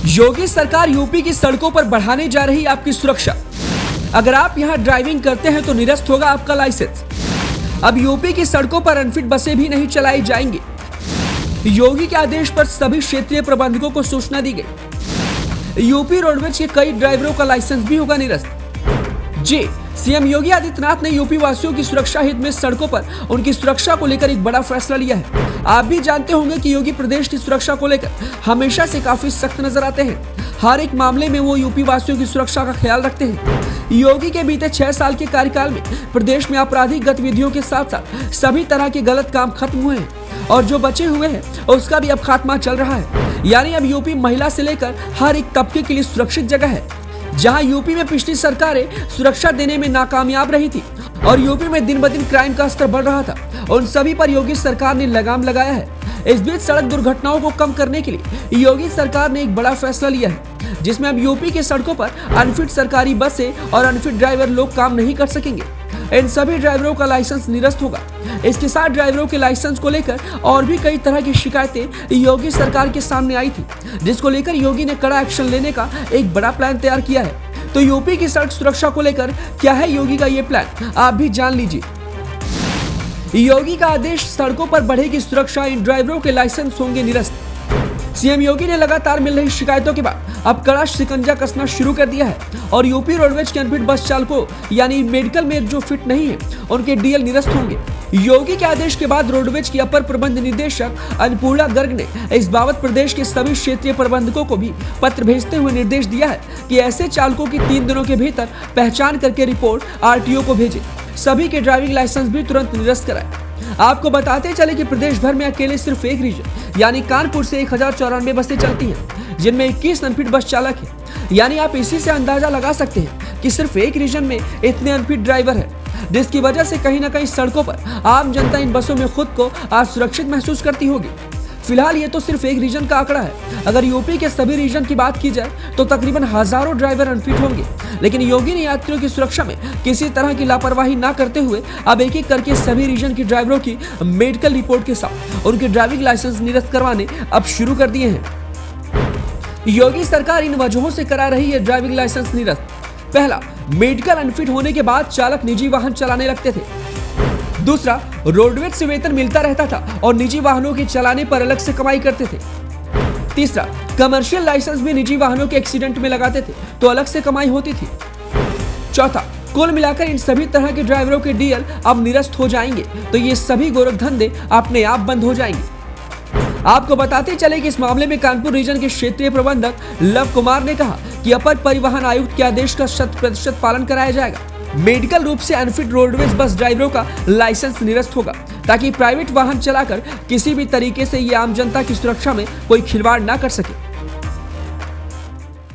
योगी सरकार यूपी की सड़कों पर बढ़ाने जा रही आपकी सुरक्षा। अगर आप यहां ड्राइविंग करते हैं तो निरस्त होगा आपका लाइसेंस। अब यूपी की सड़कों पर अनफिट बसें भी नहीं चलाई जाएंगी। योगी के आदेश पर सभी क्षेत्रीय प्रबंधकों को सूचना दी गई। यूपी रोडवेज के कई ड्राइवरों का लाइसेंस भी होगा निरस्त। जी, सीएम योगी आदित्यनाथ ने यूपी वासियों की सुरक्षा हित में सड़कों पर उनकी सुरक्षा को लेकर एक बड़ा फैसला लिया है। आप भी जानते होंगे कि योगी प्रदेश की सुरक्षा को लेकर हमेशा से काफी सख्त नजर आते हैं। हर एक मामले में वो यूपी वासियों की सुरक्षा का ख्याल रखते हैं। योगी के बीते 6 साल के कार्यकाल में प्रदेश में आपराधिक गतिविधियों के साथ साथ सभी तरह के गलत काम खत्म हुए हैं और जो बचे हुए हैं उसका भी अब खात्मा चल रहा है। यानी अब यूपी महिला से लेकर हर एक तबके के लिए सुरक्षित जगह है। जहां यूपी में पिछली सरकारें सुरक्षा देने में नाकामयाब रही थी और यूपी में दिन ब दिन क्राइम का स्तर बढ़ रहा था, उन सभी पर योगी सरकार ने लगाम लगाया है। इस बीच सड़क दुर्घटनाओं को कम करने के लिए योगी सरकार ने एक बड़ा फैसला लिया है, जिसमें अब यूपी के सड़कों पर अनफिट सरकारी बसें और अनफिट ड्राइवर लोग काम नहीं कर सकेंगे। इन सभी ड्राइवरों का लाइसेंस निरस्त होगा। इसके साथ ड्राइवरों के लाइसेंस को लेकर और भी कई तरह की शिकायतें योगी सरकार के सामने आई थी, जिसको लेकर योगी ने कड़ा एक्शन लेने का एक बड़ा प्लान तैयार किया है। तो यूपी की सड़क सुरक्षा को लेकर क्या है योगी का ये प्लान, आप भी जान लीजिए। योगी का आदेश, सड़कों पर बढ़ेगी सुरक्षा, इन ड्राइवरों के लाइसेंस होंगे निरस्त। सीएम योगी ने लगातार मिल रही शिकायतों के बाद अब कड़ा शिकंजा कसना शुरू कर दिया है और यूपी रोडवेज के अनफिट बस चालकों यानी मेडिकल में जो फिट नहीं है उनके डीएल निरस्त होंगे। योगी के आदेश के बाद रोडवेज की अपर प्रबंध निदेशक अन्नपूर्णा गर्ग ने इस बाबत प्रदेश के सभी क्षेत्रीय प्रबंधकों को भी पत्र भेजते हुए निर्देश दिया है कि ऐसे चालकों की 3 दिनों के भीतर पहचान करके रिपोर्ट आरटीओ को भेजें। सभी के ड्राइविंग लाइसेंस भी तुरंत निरस्त कराएं। आपको बताते चले कि प्रदेश भर में अकेले सिर्फ एक रीजन यानी कानपुर से 1094 बसें चलती हैं, जिनमें 21 अनफिट बस चालक हैं। यानी आप इसी से अंदाजा लगा सकते हैं कि सिर्फ एक रीजन में इतने अनफिट ड्राइवर हैं, जिसकी वजह से कहीं ना कहीं सड़कों पर आम जनता इन बसों में खुद को असुरक्षित महसूस करती होगी। फिलहाल ये तो सिर्फ एक रीजन का आंकड़ा है। अगर यूपी के सभी रीजन की बात की जाए तो तकरीबन हजारों ड्राइवर अनफिट होंगे। लेकिन योगी ने यात्रियों की सुरक्षा में किसी तरह की लापरवाही ना करते हुए अब एक एक करके सभी रीजन के ड्राइवरों की मेडिकल रिपोर्ट के साथ उनके ड्राइविंग लाइसेंस निरस्त करवाने अब शुरू कर दिए हैं। योगी सरकार इन वजहों से करा रही है ड्राइविंग लाइसेंस निरस्त। पहला, मेडिकल अनफिट होने के बाद चालक निजी वाहन चलाने लगते थे। दूसरा, रोडवेज से वेतन मिलता रहता था और निजी वाहनों के चलाने पर अलग से कमाई करते थे। तीसरा, कमर्शियल लाइसेंस भी निजी वाहनों के एक्सीडेंट में लगाते थे तो अलग से कमाई होती थी। चौथा, कुल मिलाकर इन सभी तरह के ड्राइवरों के डीएल अब निरस्त हो जाएंगे तो ये सभी गोरखधंधे अपने आप बंद हो जाएंगे। आपको बताते चले कि इस मामले में कानपुर रीजन के क्षेत्रीय प्रबंधक लव कुमार ने कहा कि अपर परिवहन आयुक्त के आदेश का 100% पालन कराया जाएगा। मेडिकल रूप से अनफिट रोडवेज बस ड्राइवरों का लाइसेंस निरस्त होगा ताकि प्राइवेट वाहन चलाकर किसी भी तरीके से ये आम जनता की सुरक्षा में कोई खिलवाड़ ना कर सके।